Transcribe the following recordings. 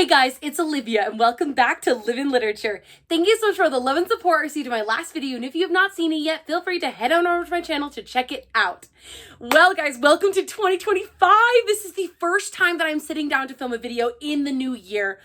Hey guys, it's Olivia and welcome back to Live in Literature. Thank you so much for the love and support I received in my last video, and if you have not seen it yet, feel free to head on over to my channel to check it out. Well guys, welcome to 2025. This is the first time that I'm sitting down to film a video in the new year.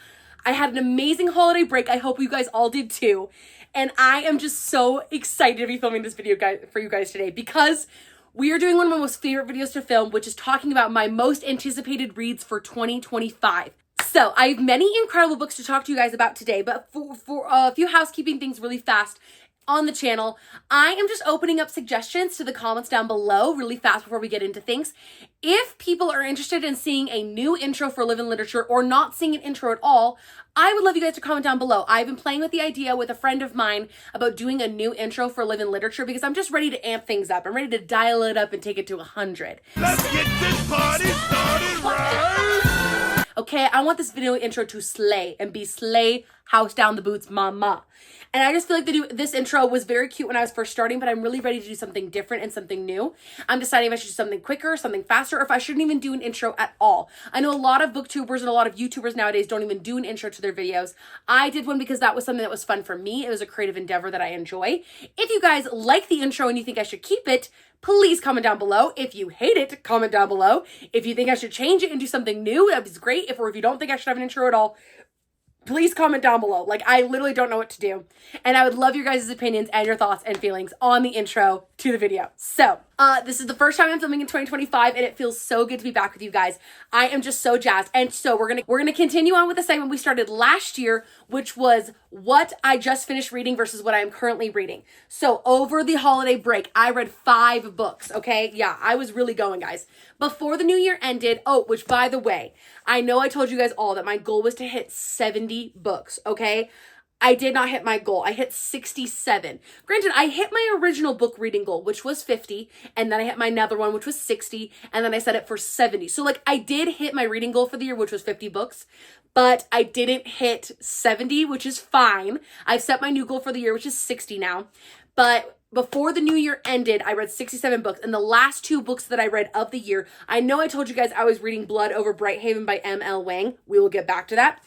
I had an amazing holiday break. I hope you guys all did too. And I am just so excited to be filming this video for you guys today because we are doing one of my most favorite videos to film, which is talking about my most anticipated reads for 2025. So I have many incredible books to talk to you guys about today, but for a few housekeeping things really fast on the channel, I am just opening up suggestions to the comments down below really fast before we get into things. If people are interested in seeing a new intro for Live in Literature or not seeing an intro at all, I would love you guys to comment down below. I've been playing with the idea with a friend of mine about doing a new intro for Live in Literature because I'm just ready to amp things up. I'm ready to dial it up and take it to 100. Let's get this party started right! Okay, I want this video intro to slay and be slay, house down the boots, mama. And I just feel like this intro was very cute when I was first starting, but I'm really ready to do something different and something new. I'm deciding if I should do something quicker, something faster, or if I shouldn't even do an intro at all. I know a lot of booktubers and a lot of YouTubers nowadays don't even do an intro to their videos. I did one because that was something that was fun for me. It was a creative endeavor that I enjoy. If you guys like the intro and you think I should keep it, please comment down below. If you hate it, comment down below. If you think I should change it and do something new, that would be great. Or if you don't think I should have an intro at all, please comment down below. Like, I literally don't know what to do. And I would love your guys' opinions and your thoughts and feelings on the intro to the video. So, this is the first time I'm filming in 2025, and it feels so good to be back with you guys. I am just so jazzed. And so we're gonna continue on with the segment we started last year, which was what I just finished reading versus what I am currently reading. So over the holiday break, I read 5 books, okay? Yeah, I was really going, guys. Before the new year ended, which by the way, I know I told you guys all that my goal was to hit 70 books, okay? I did not hit my goal. I hit 67. Granted, I hit my original book reading goal, which was 50, and then I hit my another one, which was 60, and then I set it for 70. So, like, I did hit my reading goal for the year, which was 50 books, but I didn't hit 70, which is fine. I've set my new goal for the year, which is 60 now. But before the new year ended, I read 67 books, and the last 2 books that I read of the year, I know I told you guys I was reading Blood Over Brighthaven by M.L. Wang. We will get back to that.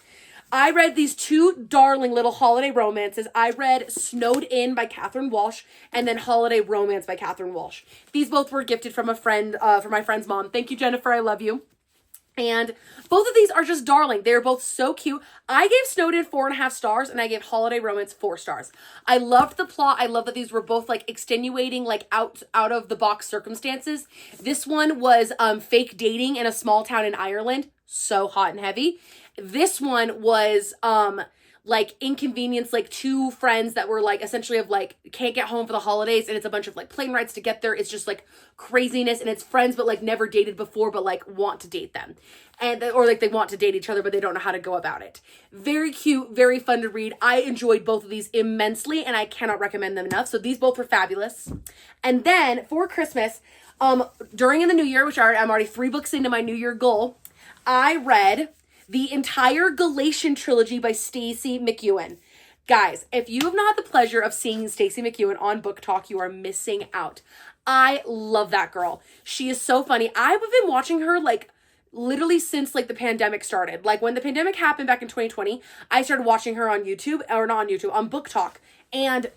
I read these 2 darling little holiday romances. I read Snowed In by Catherine Walsh and then Holiday Romance by Catherine Walsh. These both were gifted from a friend, from my friend's mom. Thank you, Jennifer. I love you. And both of these are just darling. They're both so cute. I gave Snowed In 4.5 stars and I gave Holiday Romance 4 stars. I loved the plot. I love that these were both like extenuating, like out of the box circumstances. This one was fake dating in a small town in Ireland. So hot and heavy. This one was like inconvenience, like 2 friends that were like essentially of like can't get home for the holidays, and it's a bunch of like plane rides to get there. It's just like craziness, and it's friends but like never dated before but like want to date them, and or like they want to date each other but they don't know how to go about it. Very cute, very fun to read. I enjoyed both of these immensely and I cannot recommend them enough. So these both were fabulous. And then for Christmas, during the new year, which I'm already 3 books into my new year goal, I read the entire Galatian trilogy by Stacey McEwen. Guys, if you have not had the pleasure of seeing Stacey McEwen on Book Talk, you are missing out. I love that girl. She is so funny. I've been watching her like literally since like the pandemic started. Like when the pandemic happened back in 2020, I started watching her on YouTube, or not on YouTube, on Book Talk. And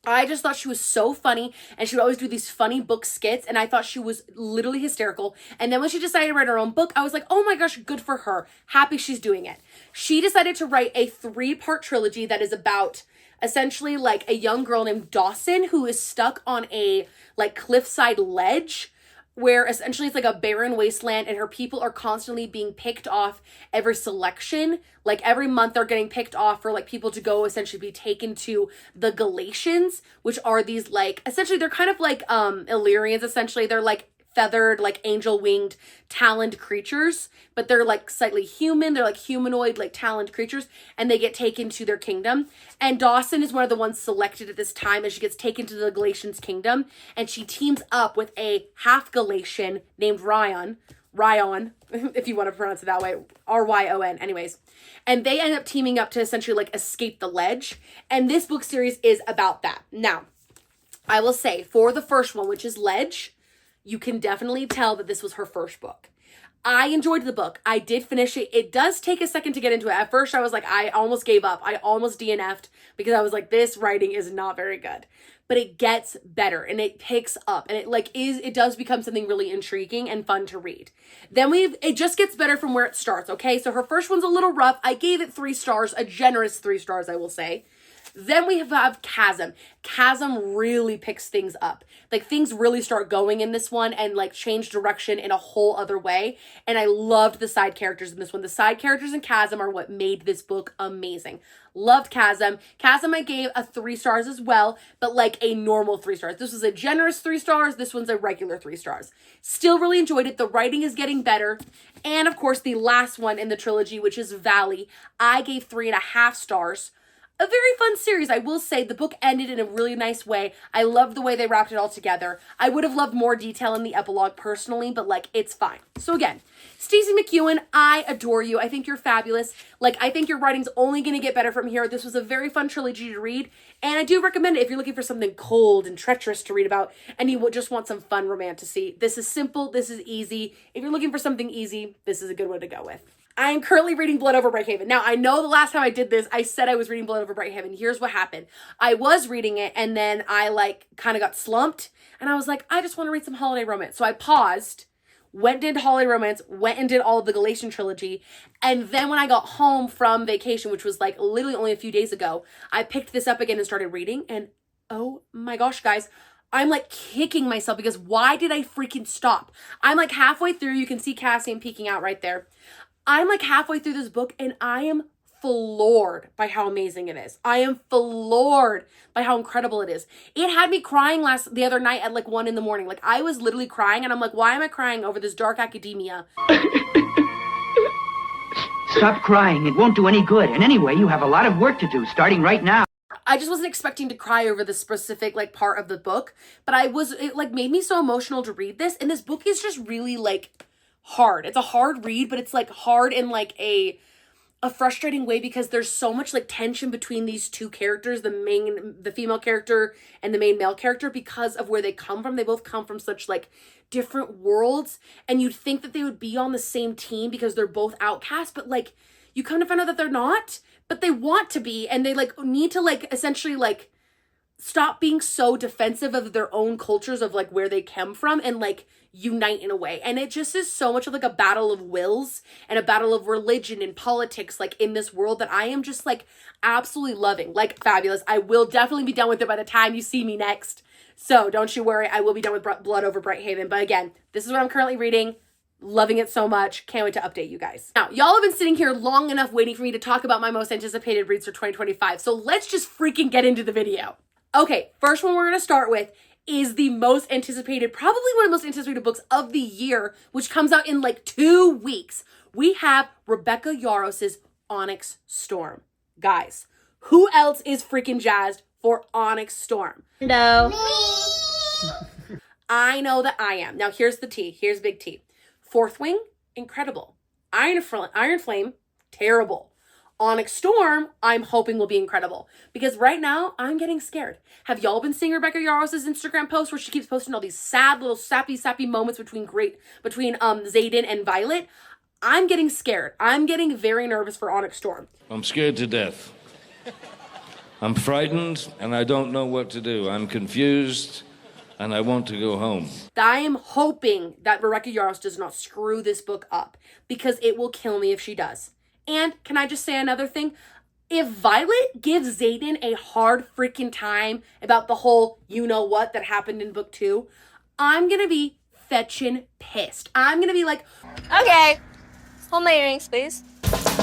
I just thought she was so funny, and she would always do these funny book skits, and I thought she was literally hysterical. And then when she decided to write her own book, I was like, oh my gosh, good for her. Happy she's doing it. She decided to write a 3-part trilogy that is about essentially like a young girl named Dawson who is stuck on a like cliffside ledge where essentially it's like a barren wasteland, and her people are constantly being picked off every selection. Like every month they're getting picked off for like people to go essentially be taken to the Galatians, which are these like, essentially they're kind of like Illyrians essentially. They're like feathered, like angel winged taloned creatures, but they're like slightly human. They're like humanoid, like taloned creatures, and they get taken to their kingdom. And Dawson is one of the ones selected at this time, as she gets taken to the Galatians' kingdom, and she teams up with a half Galatian named Ryon, if you want to pronounce it that way, Ryon, anyways. And they end up teaming up to essentially like escape the ledge. And this book series is about that. Now, I will say for the first one, which is Ledge, you can definitely tell that this was her first book. I enjoyed the book. I did finish it. It does take a second to get into it. At first, I was like, I almost gave up. I almost DNF'd because I was like, this writing is not very good. But it gets better and it picks up and it does become something really intriguing and fun to read. Then it just gets better from where it starts, okay? So her first one's a little rough. I gave it 3 stars, a generous 3 stars, I will say. Then we have Chasm. Chasm really picks things up. Like, things really start going in this one and, like, change direction in a whole other way. And I loved the side characters in this one. The side characters in Chasm are what made this book amazing. Loved Chasm. Chasm I gave a 3 stars as well, but like a normal 3 stars. This was a generous 3 stars. This one's a regular 3 stars. Still really enjoyed it. The writing is getting better. And, of course, the last one in the trilogy, which is Valley, I gave 3.5 stars. A very fun series. I will say the book ended in a really nice way. I loved the way they wrapped it all together. I would have loved more detail in the epilogue personally, but like, it's fine. So again, Stacey McEwen, I adore you. I think you're fabulous. Like, I think your writing's only going to get better from here. This was a very fun trilogy to read, and I do recommend it if you're looking for something cold and treacherous to read about and you just want some fun romantasy. This is simple. This is easy. If you're looking for something easy, this is a good one to go with. I am currently reading Blood Over Brighthaven. Now, I know the last time I did this, I said I was reading Blood Over Brighthaven. Here's what happened. I was reading it, and then I, like, kind of got slumped, and I was like, I just want to read some holiday romance. So I paused, went and did holiday romance, went and did all of the Galatian trilogy, and then when I got home from vacation, which was, like, literally only a few days ago, I picked this up again and started reading, and oh my gosh, guys, I'm like kicking myself because why did I freaking stop? I'm like halfway through. You can see Cassian peeking out right there. I'm like halfway through this book and I am floored by how amazing it is. I am floored by how incredible it is. It had me crying the other night at like 1 a.m. Like, I was literally crying and I'm like, why am I crying over this dark academia? Stop crying. It won't do any good. And anyway, you have a lot of work to do starting right now. I just wasn't expecting to cry over the specific like part of the book, but it like made me so emotional to read this. And this book is just really like hard. It's a hard read, but it's like hard in like a frustrating way because there's so much like tension between these two characters, the female character and the main male character, because of where they come from. They both come from such like different worlds, and you'd think that they would be on the same team because they're both outcasts, but like you come to find out that they're not, but they want to be, and they like need to like essentially like stop being so defensive of their own cultures of like where they come from and like unite in a way. And it just is so much of like a battle of wills and a battle of religion and politics like in this world that I am just like absolutely loving. Like, fabulous. I will definitely be done with it by the time you see me next. So don't you worry, I will be done with Blood Over Brighthaven. But again, this is what I'm currently reading. Loving it so much. Can't wait to update you guys. Now, y'all have been sitting here long enough waiting for me to talk about my most anticipated reads for 2025. So let's just freaking get into the video. Okay, first one we're going to start with is the most anticipated, probably one of the most anticipated books of the year, which comes out in like 2 weeks. We have Rebecca Yaros's Onyx Storm. Guys, who else is freaking jazzed for Onyx Storm? No. I know that I am. Now, here's the T. Here's big T. Fourth Wing, incredible. Iron Flame, terrible. Onyx Storm, I'm hoping will be incredible. Because right now, I'm getting scared. Have y'all been seeing Rebecca Yaros's Instagram posts where she keeps posting all these sad little sappy moments between Xaden and Violet? I'm getting scared. I'm getting very nervous for Onyx Storm. I'm scared to death. I'm frightened and I don't know what to do. I'm confused and I want to go home. I am hoping that Rebecca Yarros does not screw this book up because it will kill me if she does. And can I just say another thing? If Violet gives Xaden a hard freaking time about the whole you-know-what that happened in book 2, I'm going to be fetchin' pissed. I'm going to be like, Okay. Hold my earrings, please.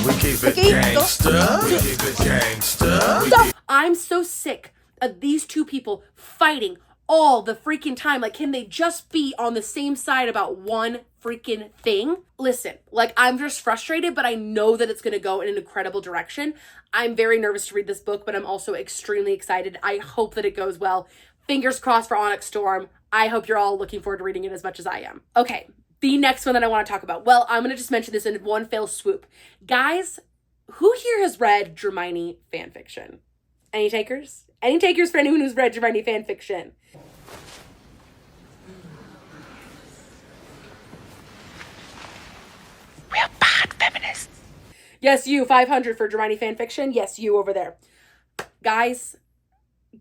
We keep it gangsta. We keep it gangsta. I'm so sick of these two people fighting all the freaking time. Like, can they just be on the same side about one freaking thing? Listen, like, I'm just frustrated, but I know that it's going to go in an incredible direction. I'm very nervous to read this book, but I'm also extremely excited. I hope that it goes well. Fingers crossed for Onyx Storm. I hope you're all looking forward to reading it as much as I am. Okay, the next one that I want to talk about. Well, I'm going to just mention this in one fell swoop. Guys, who here has read Hermione fanfiction? Any takers? Any takers for anyone who's read Hermione fanfiction? Yes, you, 500 for Hermione fanfiction. Yes, you over there. Guys,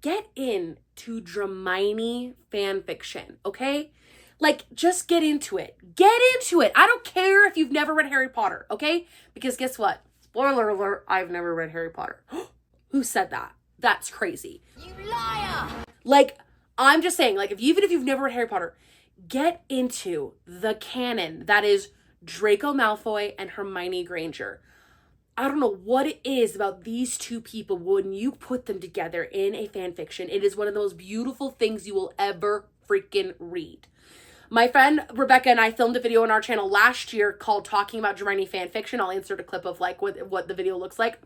get into Hermione fanfiction, okay? Like, just get into it. Get into it. I don't care if you've never read Harry Potter, okay? Because guess what? Spoiler alert, I've never read Harry Potter. Who said that? That's crazy. You liar! Like, I'm just saying, like, even if you've never read Harry Potter, get into the canon that is Draco Malfoy and Hermione Granger. I don't know what it is about these two people when you put them together in a fan fiction. It is one of the most beautiful things you will ever freaking read. My friend Rebecca and I filmed a video on our channel last year called Talking About Hermione fan fiction. I'll insert a clip of like what the video looks like.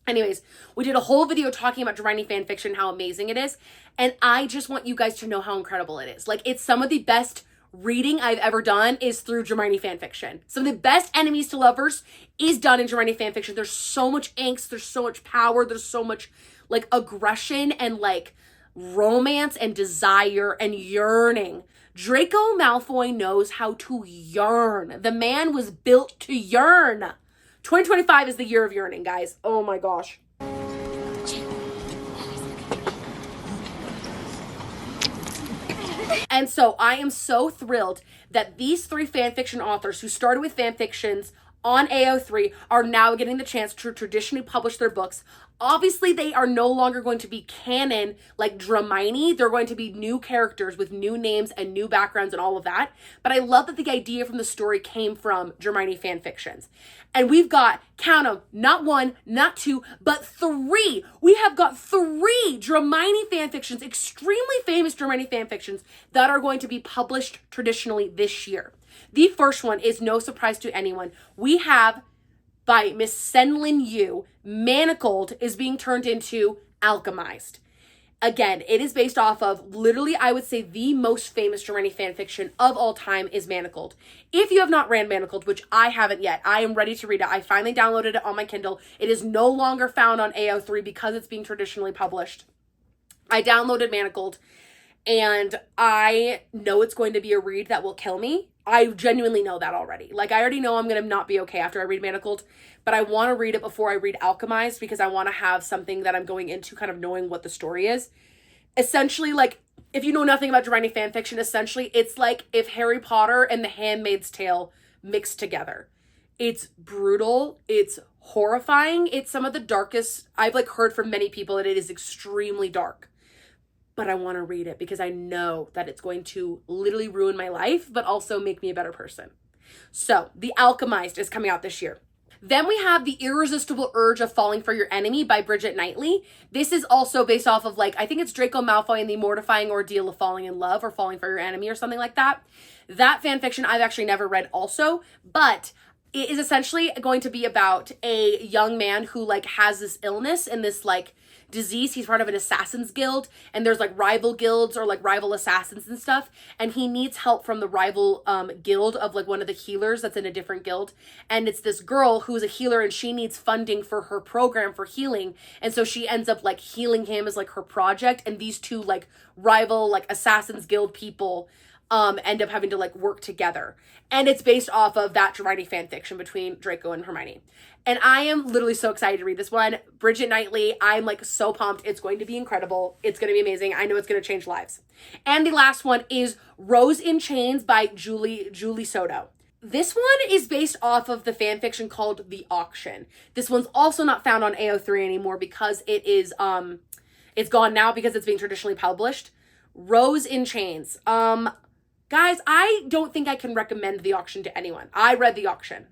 Anyways, we did a whole video talking about Hermione fan fiction, how amazing it is. And I just want you guys to know how incredible it is. Like, it's some of the best reading I've ever done is through Hermione fanfiction. Some of the best enemies to lovers is done in Hermione fanfiction. There's so much angst, there's so much power, there's so much like aggression and like romance and desire and yearning. Draco Malfoy knows how to yearn. The man was built to yearn. 2025 is the year of yearning, guys. Oh my gosh. And so I am so thrilled that these three fanfiction authors who started with fanfictions on AO3 are now getting the chance to traditionally publish their books. Obviously, they are no longer going to be canon like Hermione. They're going to be new characters with new names and new backgrounds and all of that. But I love that the idea from the story came from Hermione fanfictions. And we've got, count them, not one, not two, but three. We have got three Hermione fanfictions, extremely famous Hermione fanfictions that are going to be published traditionally this year. The first one is no surprise to anyone. We have, by Miss Senlin Yu, Manacled is being turned into Alchemized. Again, it is based off of, literally, I would say the most famous Hermione fanfiction of all time is Manacled. If you have not read Manacled, which I haven't yet, I am ready to read it. I finally downloaded it on my Kindle. It is no longer found on AO3 because it's being traditionally published. I downloaded Manacled, and I know it's going to be a read that will kill me. I genuinely know that already. Like, I already know I'm going to not be okay after I read Manacled, but I want to read it before I read Alchemized because I want to have something that I'm going into kind of knowing what the story is. Essentially, like, if you know nothing about Hermione fanfiction, essentially, it's like if Harry Potter and The Handmaid's Tale mixed together. It's brutal. It's horrifying. It's some of the darkest. I've, like, heard from many people that it is extremely dark. But I want to read it because I know that it's going to literally ruin my life, but also make me a better person. So, The Alchemized is coming out this year. Then we have The Irresistible Urge of Falling for Your Enemy by Bridget Knightley. This is also based off of, like, I think it's Draco Malfoy and the mortifying ordeal of falling in love or falling for your enemy or something like that. That fanfiction I've actually never read also, but it is essentially going to be about a young man who, like, has this illness and this, like, disease. He's part of an assassin's guild, and there's like rival guilds or like rival assassins and stuff, and he needs help from the rival guild of like one of the healers that's in a different guild. And it's this girl who's a healer, and she needs funding for her program for healing, and so she ends up like healing him as like her project. And these two like rival like assassins guild people end up having to like work together. And it's based off of that Hermione fanfiction between Draco and Hermione. And I am literally so excited to read this one. Bridget Knightley, I'm like so pumped. It's going to be incredible. It's going to be amazing. I know it's going to change lives. And the last one is Rose in Chains by Julie Soto. This one is based off of the fanfiction called The Auction. This one's also not found on AO3 anymore because it is it's gone now because it's being traditionally published. Rose in Chains. Guys, I don't think I can recommend The Auction to anyone. I read The Auction.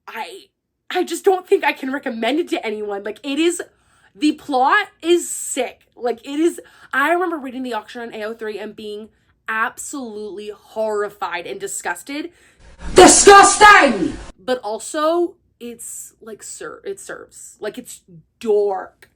I just don't think I can recommend it to anyone. Like, it is, the plot is sick. Like, it is, I remember reading The Auction on AO3 and being absolutely horrified and disgusted. Disgusting! But also, it's like, it serves. Like, it's dark.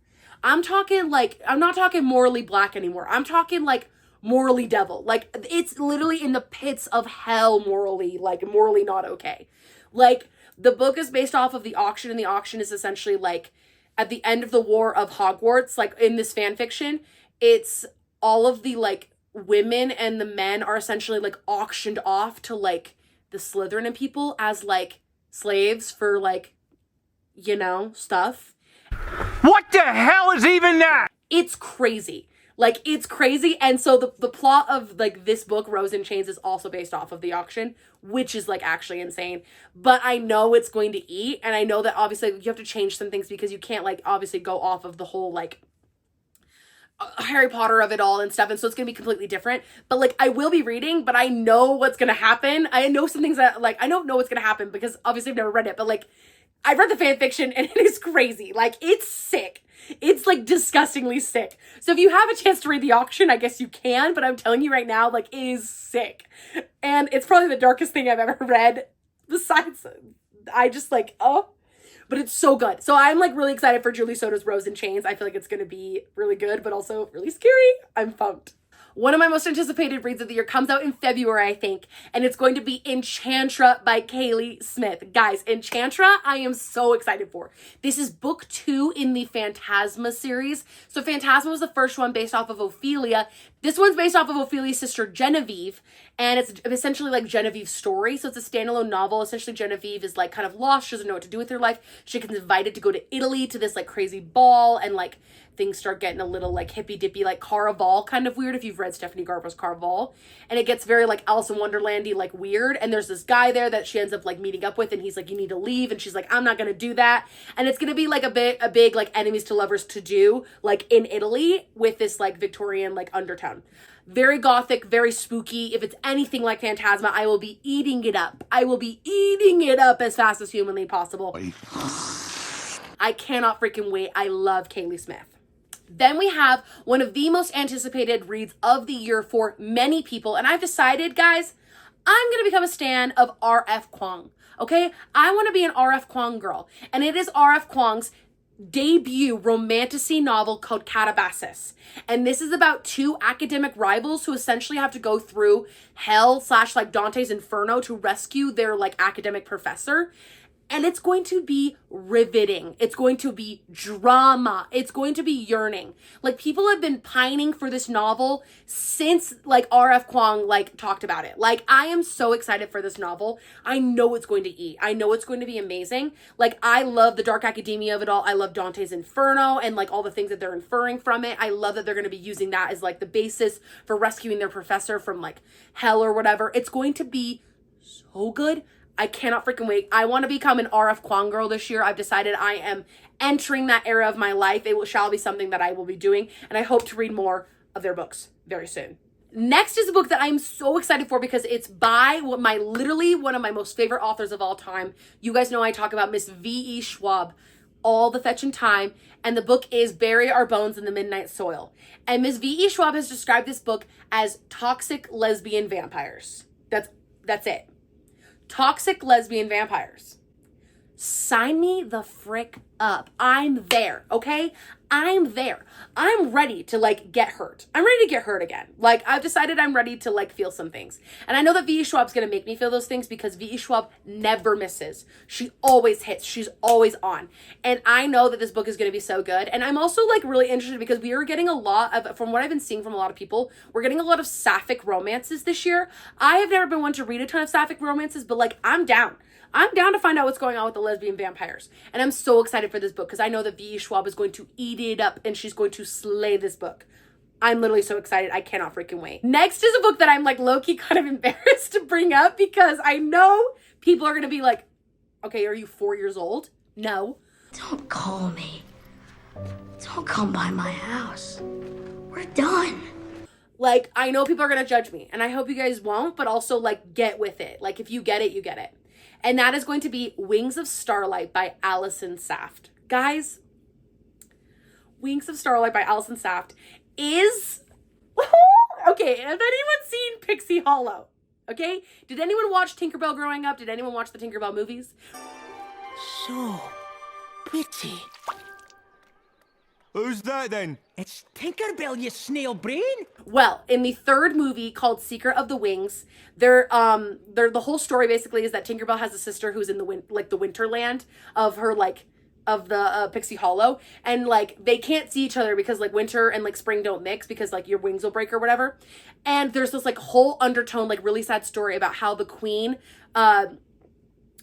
I'm talking like, I'm not talking morally black anymore. I'm talking like morally devil. Like, it's literally in the pits of hell morally, like morally not okay. Like, the book is based off of The Auction, and The Auction is essentially like at the end of the War of Hogwarts, like in this fan fiction, it's all of the like women and the men are essentially like auctioned off to like the Slytherin and people as like slaves for like, you know, stuff. What the hell is even that? It's crazy. Like, it's crazy. And so the plot of like this book, Rose in Chains, is also based off of the auction, which is like actually insane. But I know it's going to eat, and I know that obviously you have to change some things because you can't like obviously go off of the whole like Harry Potter of it all and stuff, and so it's gonna be completely different. But like, I will be reading, but I know what's gonna happen. I know some things that like I don't know what's gonna happen because obviously I've never read it, but like I've read the fan fiction and it is crazy. Like, it's sick. It's like disgustingly sick. So if you have a chance to read the auction, I guess you can, but I'm telling you right now, like, it is sick. And it's probably the darkest thing I've ever read. Besides, I just like, oh, but it's so good. So I'm like really excited for Julie Soto's Rose in Chains. I feel like it's going to be really good, but also really scary. I'm pumped. One of my most anticipated reads of the year comes out in February, I think, and it's going to be Enchantra by Kaylee Smith. Guys, Enchantra, I am so excited for. This is book 2 in the Phantasma series. So Phantasma was the first one based off of Ophelia. This one's based off of Ophelia's sister Genevieve, and it's essentially like Genevieve's story. So it's a standalone novel. Essentially, Genevieve is like kind of lost. She doesn't know what to do with her life. She gets invited to go to Italy to this like crazy ball, and like things start getting a little like hippy dippy, like Caraval kind of weird if you've read Stephanie Garbo's Caraval. And it gets very like Alice in Wonderlandy, like weird. And there's this guy there that she ends up like meeting up with, and he's like, you need to leave. And she's like, I'm not gonna do that. And it's gonna be like a big like enemies to lovers to do, like in Italy with this like Victorian like undertone. Very gothic, very spooky. If it's anything like Phantasma, I will be eating it up. I will be eating it up as fast as humanly possible. I cannot freaking wait. I love Kaylee Smith. Then we have one of the most anticipated reads of the year for many people. And I've decided, guys, I'm going to become a stan of R.F. Kuang. Okay? I want to be an R.F. Kuang girl. And it is R.F. Kuang's debut romantasy novel called Catabasis. And this is about 2 academic rivals who essentially have to go through hell / like Dante's Inferno to rescue their like academic professor. And it's going to be riveting. It's going to be drama. It's going to be yearning. Like, people have been pining for this novel since like R.F. Kuang like talked about it. Like, I am so excited for this novel. I know it's going to eat. I know it's going to be amazing. Like, I love the dark academia of it all. I love Dante's Inferno and like all the things that they're inferring from it. I love that they're going to be using that as like the basis for rescuing their professor from like hell or whatever. It's going to be so good. I cannot freaking wait. I want to become an R.F. Kuang girl this year. I've decided I am entering that era of my life. It shall be something that I will be doing, and I hope to read more of their books very soon. Next is a book that I'm so excited for because it's by literally one of my most favorite authors of all time. You guys know I talk about Miss V.E. Schwab all the fetching time, and the book is Bury Our Bones in the Midnight Soil. And Miss V.E. Schwab has described this book as toxic lesbian vampires. That's it. Toxic lesbian vampires. Sign me the frick up. I'm there, okay? I'm there. I'm ready to like get hurt. I'm ready to get hurt again. Like, I've decided I'm ready to like feel some things. And I know that V.E. Schwab's gonna make me feel those things because V.E. Schwab never misses. She always hits. She's always on. And I know that this book is gonna be so good. And I'm also like really interested because we are getting a lot of, from what I've been seeing from a lot of people, we're getting a lot of sapphic romances this year. I have never been one to read a ton of sapphic romances, but like, I'm down. I'm down to find out what's going on with the lesbian vampires. And I'm so excited for this book because I know that V.E. Schwab is going to eat it up and she's going to slay this book. I'm literally so excited. I cannot freaking wait. Next is a book that I'm like low-key kind of embarrassed to bring up because I know people are going to be like, okay, are you 4 years old? No. Don't call me. Don't come by my house. We're done. Like, I know people are going to judge me and I hope you guys won't, but also like get with it. Like, if you get it, you get it. And that is going to be Wings of Starlight by Allison Saft. Guys, Wings of Starlight by Allison Saft is... Okay, has anyone seen Pixie Hollow? Okay? Did anyone watch Tinkerbell growing up? Did anyone watch the Tinkerbell movies? So pretty. Who's that then? It's Tinkerbell, you snail brain. Well, in the 3rd movie called Secret of the Wings, the whole story basically is that Tinkerbell has a sister who's in the Winterland of her of the Pixie Hollow, and like they can't see each other because like winter and like spring don't mix because like your wings will break or whatever. And there's this like whole undertone, like really sad story about how the queen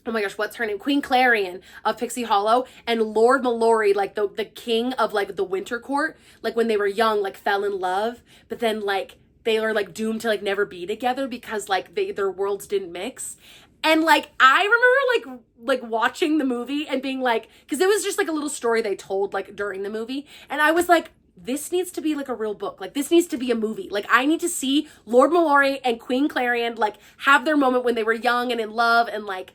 oh my gosh, what's her name? Queen Clarion of Pixie Hollow, and Lord Mallory, like the king of like the Winter Court, like when they were young, like fell in love, but then like they are like doomed to like never be together because like their worlds didn't mix. And like I remember like watching the movie and being like, because it was just like a little story they told like during the movie, and I was like, this needs to be like a real book. Like this needs to be a movie. Like I need to see Lord Mallory and Queen Clarion like have their moment when they were young and in love, and like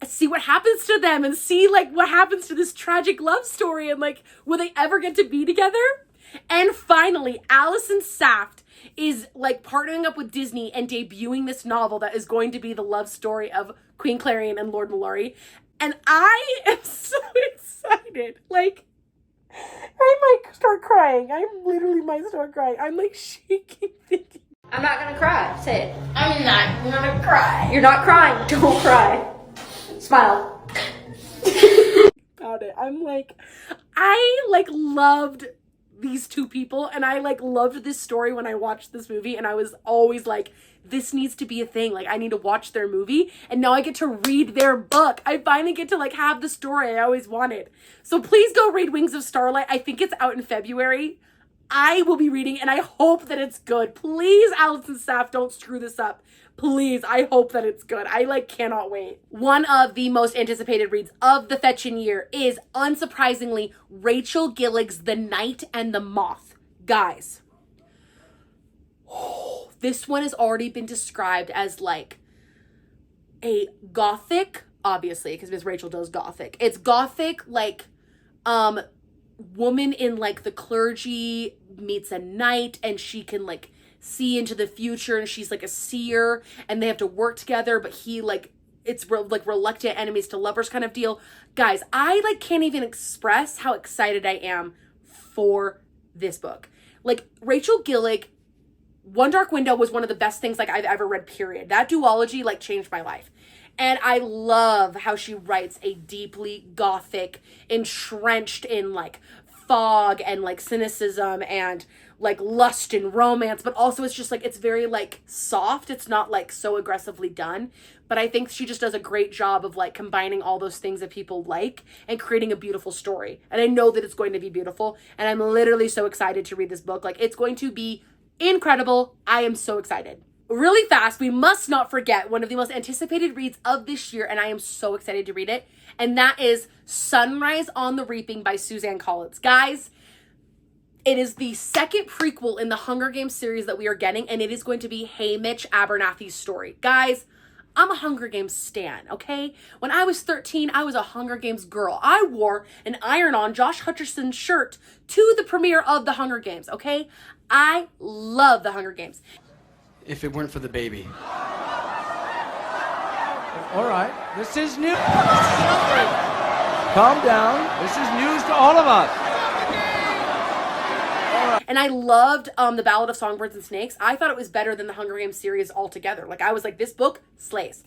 see what happens to them, and see like what happens to this tragic love story, and like will they ever get to be together? And finally, Allison Saft is like partnering up with Disney and debuting this novel that is going to be the love story of Queen Clarion and Lord Mallory. And I am so excited. Like, I might start crying. I literally might start crying. I'm like shaking thinking. I'm not gonna cry. Say it. I'm not gonna cry. You're not crying. Don't cry. Smile. About it. I'm like, I like loved these two people, and I like loved this story when I watched this movie, and I was always like, this needs to be a thing. Like I need to watch their movie, and now I get to read their book. I finally get to like have the story I always wanted. So please go read Wings of Starlight. I think it's out in February. I will be reading, and I hope that it's good. Please, Allison Saft, don't screw this up. Please, I hope that it's good. I like cannot wait. One of the most anticipated reads of the fetching year is, unsurprisingly, Rachel Gillig's The Night and the Moth. Guys, this one has already been described as like a gothic, obviously, because Miss Rachel does gothic. It's gothic, like, woman in like the clergy meets a knight, and she can like see into the future, and she's like a seer, and they have to work together, but he like, it's like reluctant enemies to lovers kind of deal. Guys, I like can't even express how excited I am for this book. Like Rachel Gillig, One Dark Window was one of the best things like I've ever read, period. That duology like changed my life. And I love how she writes a deeply gothic, entrenched in like fog and like cynicism and like lust and romance, but also it's just like, it's very like soft. It's not like so aggressively done, but I think she just does a great job of like combining all those things that people like and creating a beautiful story. And I know that it's going to be beautiful, and I'm literally so excited to read this book. Like it's going to be incredible. I am so excited. Really fast, we must not forget one of the most anticipated reads of this year, and I am so excited to read it, and that is Sunrise on the Reaping by Suzanne Collins. Guys, it is the second prequel in the Hunger Games series that we are getting, and it is going to be Haymitch Abernathy's story. Guys, I'm a Hunger Games stan, okay? When I was 13, I was a Hunger Games girl. I wore an iron-on Josh Hutcherson shirt to the premiere of the Hunger Games, okay? I love the Hunger Games. If it weren't for the baby. All right, this is new. Calm down. This is news to all of us. And I loved The Ballad of Songbirds and Snakes. I thought it was better than the Hunger Games series altogether. Like, I was like, this book slays.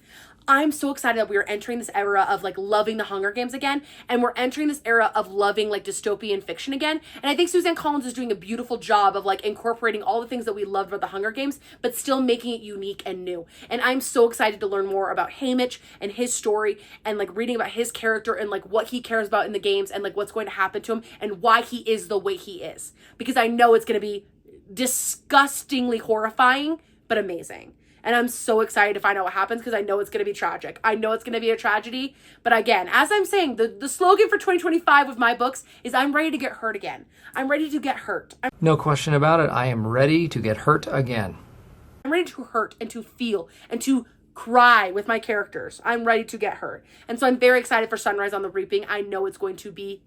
I'm so excited that we are entering this era of like loving the Hunger Games again, and we're entering this era of loving like dystopian fiction again. And I think Suzanne Collins is doing a beautiful job of like incorporating all the things that we loved about the Hunger Games, but still making it unique and new. And I'm so excited to learn more about Haymitch and his story, and like reading about his character and like what he cares about in the games, and like what's going to happen to him and why he is the way he is. Because I know it's going to be disgustingly horrifying, but amazing. And I'm so excited to find out what happens, because I know it's going to be tragic. I know it's going to be a tragedy. But again, as I'm saying, the slogan for 2025 with my books is I'm ready to get hurt again. I'm ready to get hurt. No question about it. I am ready to get hurt again. I'm ready to hurt and to feel and to cry with my characters. I'm ready to get hurt. And so I'm very excited for Sunrise on the Reaping. I know it's going to be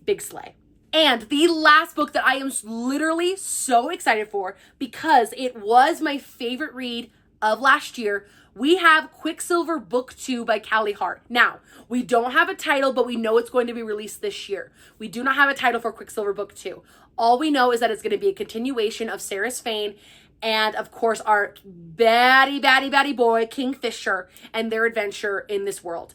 big slay. And the last book that I am literally so excited for, because it was my favorite read of last year, we have Quicksilver Book 2 by Callie Hart. Now, we don't have a title, but we know it's going to be released this year. We do not have a title for Quicksilver Book 2. All we know is that it's going to be a continuation of Sarah's Fane, and of course our baddie boy, Kingfisher, and their adventure in this world.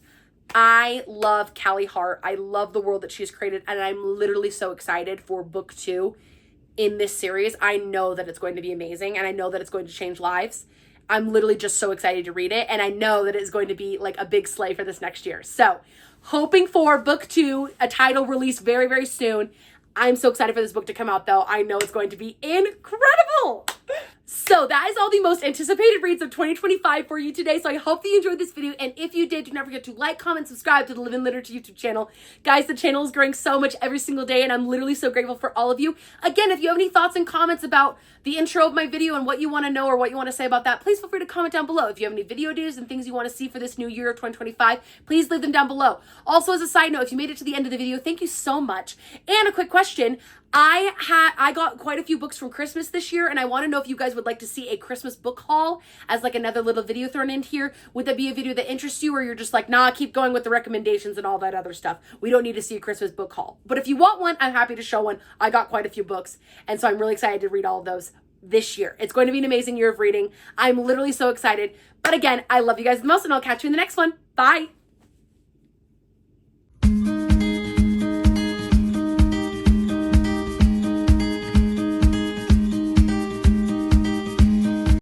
I love Callie Hart. I love the world that she's created, and I'm literally so excited for Book 2 in this series. I know that it's going to be amazing, and I know that it's going to change lives. I'm literally just so excited to read it. And I know that it's going to be like a big sleigh for this next year. So hoping for book 2, a title release very, very soon. I'm so excited for this book to come out though. I know it's going to be incredible. So that is all the most anticipated reads of 2025 for you today. So I hope that you enjoyed this video. And if you did, do not forget to like, comment, subscribe to the Live in Literature YouTube channel. Guys, the channel is growing so much every single day and I'm literally so grateful for all of you. Again, if you have any thoughts and comments about the intro of my video and what you want to know or what you want to say about that, please feel free to comment down below. If you have any video ideas and things you want to see for this new year of 2025, please leave them down below. Also, as a side note, if you made it to the end of the video, thank you so much. And a quick question. I got quite a few books from Christmas this year, and I want to know if you guys would like to see a Christmas book haul as like another little video thrown in here. Would that be a video that interests you, or you're just like, nah, keep going with the recommendations and all that other stuff? We don't need to see a Christmas book haul. But if you want one, I'm happy to show one. I got quite a few books, and so I'm really excited to read all of those this year. It's going to be an amazing year of reading. I'm literally so excited. But again, I love you guys the most, and I'll catch you in the next one. Bye.